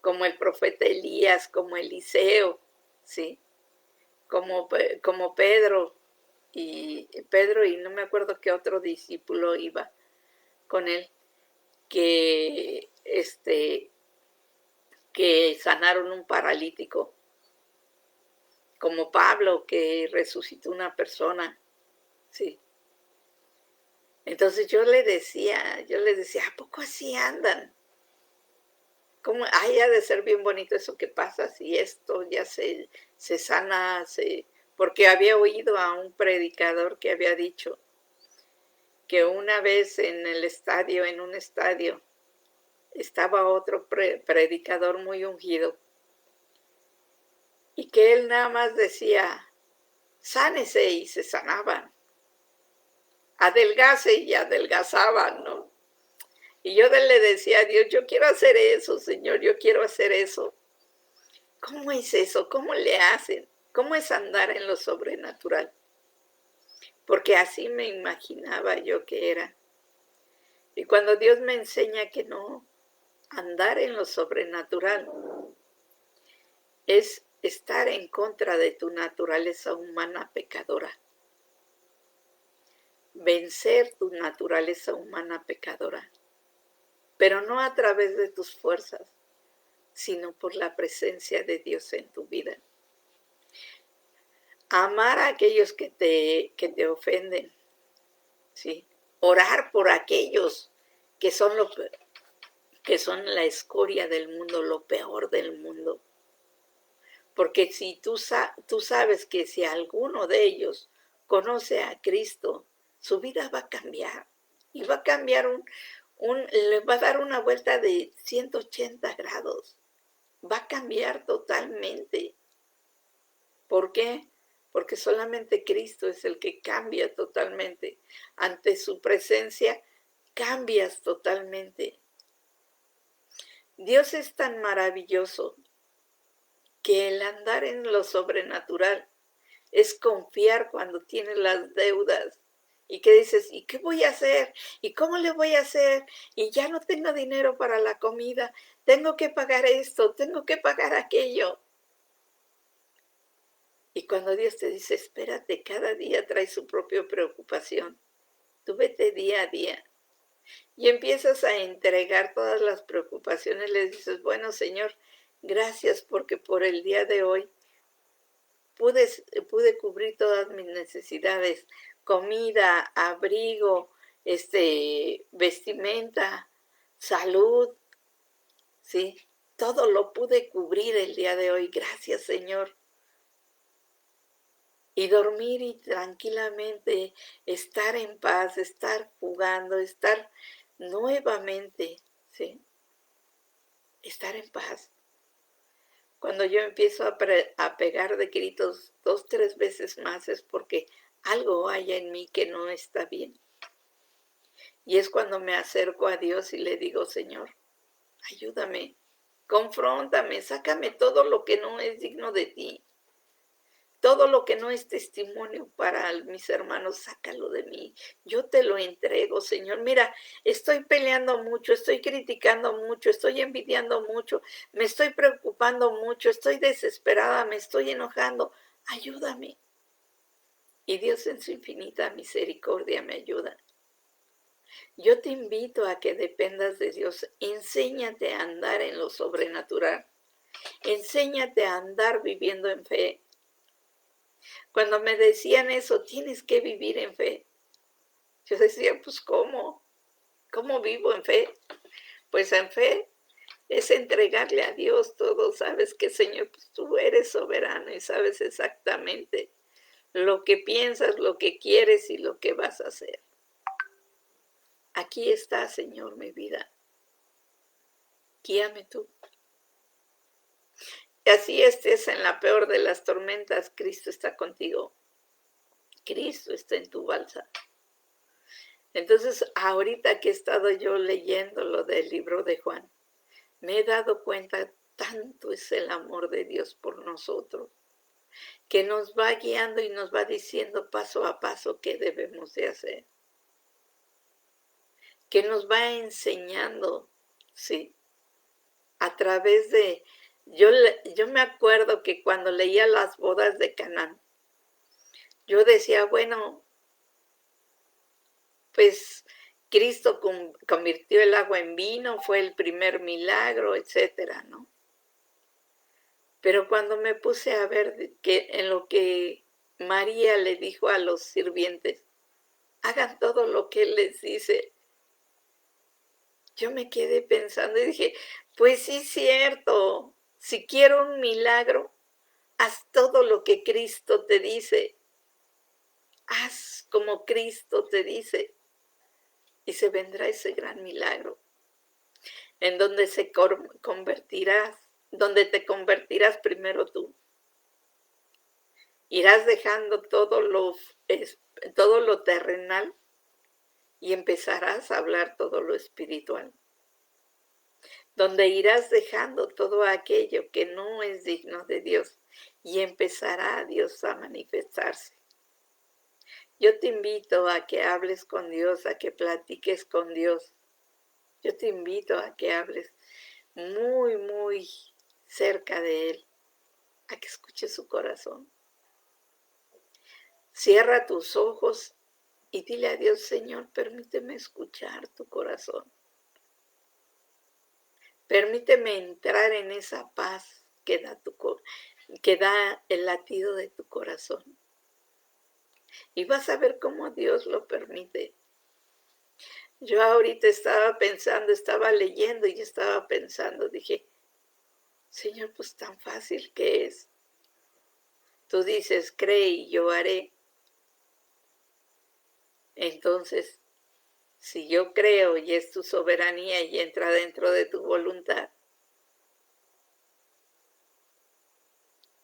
Como el profeta Elías, como Eliseo, ¿sí? Como Pedro y no me acuerdo qué otro discípulo iba con él, que sanaron un paralítico, como Pablo que resucitó una persona, sí. Entonces yo les decía, ¿a poco así andan? ¿Cómo? Ay, ha de ser bien bonito eso que pasa si esto ya se sana, porque había oído a un predicador que había dicho que una vez en un estadio, estaba otro predicador muy ungido y que él nada más decía, sánese y se sanaban, adelgace y adelgazaban, ¿no? Y yo le decía a Dios, yo quiero hacer eso, Señor, yo quiero hacer eso. ¿Cómo es eso? ¿Cómo le hacen? ¿Cómo es andar en lo sobrenatural? Porque así me imaginaba yo que era. Y cuando Dios me enseña que no, andar en lo sobrenatural es estar en contra de tu naturaleza humana pecadora. Vencer tu naturaleza humana pecadora. Pero no a través de tus fuerzas, sino por la presencia de Dios en tu vida. Amar a aquellos que te ofenden, ¿sí? Orar por aquellos que son, que son la escoria del mundo, lo peor del mundo. Porque si tú sabes que si alguno de ellos conoce a Cristo, su vida va a cambiar. Y va a cambiar le va a dar una vuelta de 180 grados. Va a cambiar totalmente. ¿Por qué? Porque solamente Cristo es el que cambia totalmente. Ante su presencia, cambias totalmente. Dios es tan maravilloso que el andar en lo sobrenatural es confiar cuando tienes las deudas y que dices, ¿y qué voy a hacer? ¿Y cómo le voy a hacer? Y ya no tengo dinero para la comida, tengo que pagar esto, tengo que pagar aquello. Y cuando Dios te dice, espérate, cada día trae su propia preocupación, tú vete día a día y empiezas a entregar todas las preocupaciones, le dices, bueno Señor, gracias porque por el día de hoy pude cubrir todas mis necesidades, comida, abrigo, vestimenta, salud, ¿sí? Todo lo pude cubrir el día de hoy, gracias Señor. Y dormir y tranquilamente, estar en paz, estar jugando, estar nuevamente, ¿sí? Estar en paz. Cuando yo empiezo a pegar de gritos 2, 3 veces más es porque algo hay en mí que no está bien. Y es cuando me acerco a Dios y le digo, Señor, ayúdame, confróntame, sácame todo lo que no es digno de ti. Todo lo que no es testimonio para mis hermanos, sácalo de mí. Yo te lo entrego, Señor. Mira, estoy peleando mucho, estoy criticando mucho, estoy envidiando mucho, me estoy preocupando mucho, estoy desesperada, me estoy enojando. Ayúdame. Y Dios en su infinita misericordia me ayuda. Yo te invito a que dependas de Dios. Enséñate a andar en lo sobrenatural. Enséñate a andar viviendo en fe. Cuando me decían eso, tienes que vivir en fe. Yo decía, pues ¿cómo? ¿Cómo vivo en fe? Pues en fe es entregarle a Dios todo. Sabes que, Señor, pues tú eres soberano y sabes exactamente lo que piensas, lo que quieres y lo que vas a hacer. Aquí está, Señor, mi vida. Guíame tú. Y así estés en la peor de las tormentas, Cristo está contigo. Cristo está en tu balsa. Entonces, ahorita que he estado yo leyendo lo del libro de Juan, me he dado cuenta tanto es el amor de Dios por nosotros, que nos va guiando y nos va diciendo paso a paso qué debemos de hacer, que nos va enseñando, sí, a través de, yo me acuerdo que cuando leía las bodas de Canaán, yo decía, bueno, pues Cristo convirtió el agua en vino, fue el primer milagro, etcétera, ¿no? Pero cuando me puse a ver que en lo que María le dijo a los sirvientes, hagan todo lo que Él les dice, yo me quedé pensando y dije, pues sí es cierto, si quiero un milagro, haz todo lo que Cristo te dice, haz como Cristo te dice, y se vendrá ese gran milagro, en donde donde te convertirás primero tú. Irás dejando todo lo terrenal y empezarás a hablar todo lo espiritual, donde irás dejando todo aquello que no es digno de Dios y empezará Dios a manifestarse. Yo te invito a que hables con Dios, a que platiques con Dios. Yo te invito a que hables muy, muy cerca de Él, a que escuches su corazón. Cierra tus ojos y dile a Dios, Señor, permíteme escuchar tu corazón. Permíteme entrar en esa paz que da el latido de tu corazón. Y vas a ver cómo Dios lo permite. Yo ahorita estaba pensando, estaba leyendo y estaba pensando, dije, Señor, pues tan fácil que es. Tú dices, cree y yo haré. Entonces, si yo creo y es tu soberanía y entra dentro de tu voluntad,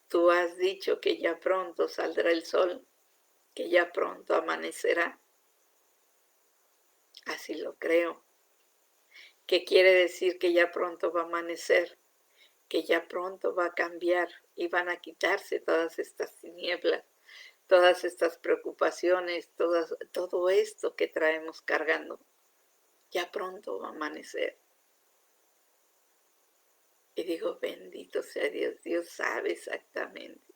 tú has dicho que ya pronto saldrá el sol, que ya pronto amanecerá. Así lo creo. ¿Qué quiere decir que ya pronto va a amanecer? Que ya pronto va a cambiar y van a quitarse todas estas tinieblas, todas estas preocupaciones, todo esto que traemos cargando. Ya pronto va a amanecer. Y digo, bendito sea Dios, Dios sabe exactamente.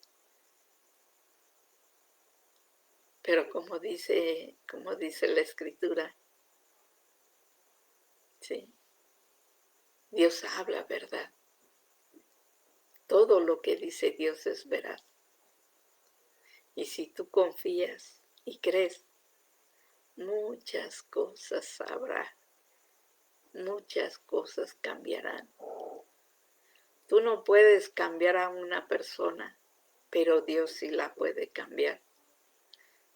Pero como dice la escritura, sí, Dios habla verdad. Todo lo que dice Dios es veraz. Y si tú confías y crees, muchas cosas habrá, muchas cosas cambiarán. Tú no puedes cambiar a una persona, pero Dios sí la puede cambiar.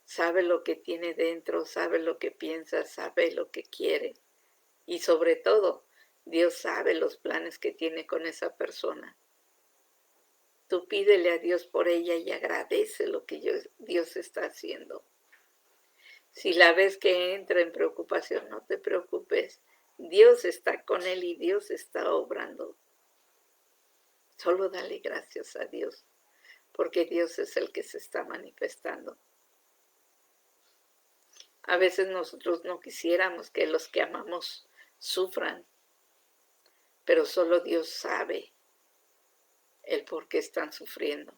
Sabe lo que tiene dentro, sabe lo que piensa, sabe lo que quiere. Y sobre todo, Dios sabe los planes que tiene con esa persona. Tú pídele a Dios por ella y agradece lo que Dios está haciendo. Si la ves que entra en preocupación, no te preocupes. Dios está con él y Dios está obrando. Solo dale gracias a Dios, porque Dios es el que se está manifestando. A veces nosotros no quisiéramos que los que amamos sufran, pero solo Dios sabe el por qué están sufriendo.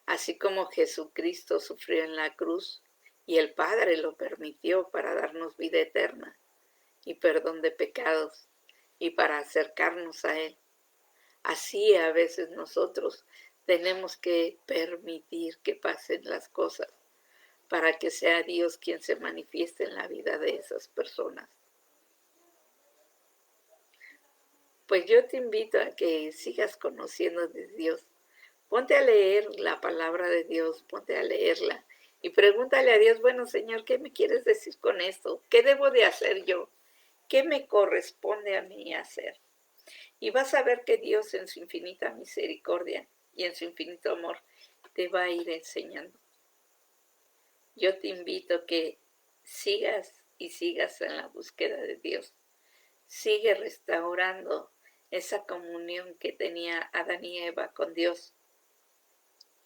Así como Jesucristo sufrió en la cruz y el Padre lo permitió para darnos vida eterna y perdón de pecados y para acercarnos a Él. Así a veces nosotros tenemos que permitir que pasen las cosas para que sea Dios quien se manifieste en la vida de esas personas. Pues yo te invito a que sigas conociendo de Dios. Ponte a leer la palabra de Dios, ponte a leerla y pregúntale a Dios, bueno, Señor, ¿qué me quieres decir con esto? ¿Qué debo de hacer yo? ¿Qué me corresponde a mí hacer? Y vas a ver que Dios en su infinita misericordia y en su infinito amor te va a ir enseñando. Yo te invito a que sigas y sigas en la búsqueda de Dios. Sigue restaurando esa comunión que tenía Adán y Eva con Dios.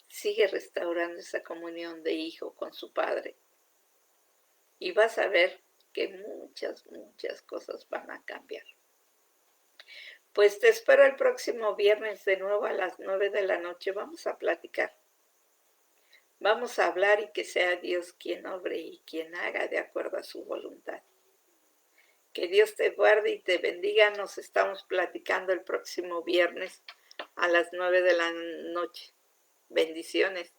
Sigue restaurando esa comunión de hijo con su padre. Y vas a ver que muchas cosas van a cambiar. Pues te espero el próximo viernes de nuevo a las 9 de la noche. Vamos a platicar. Vamos a hablar y que sea Dios quien obre y quien haga de acuerdo a su voluntad. Que Dios te guarde y te bendiga. Nos estamos platicando el próximo viernes a las 9 de la noche. Bendiciones.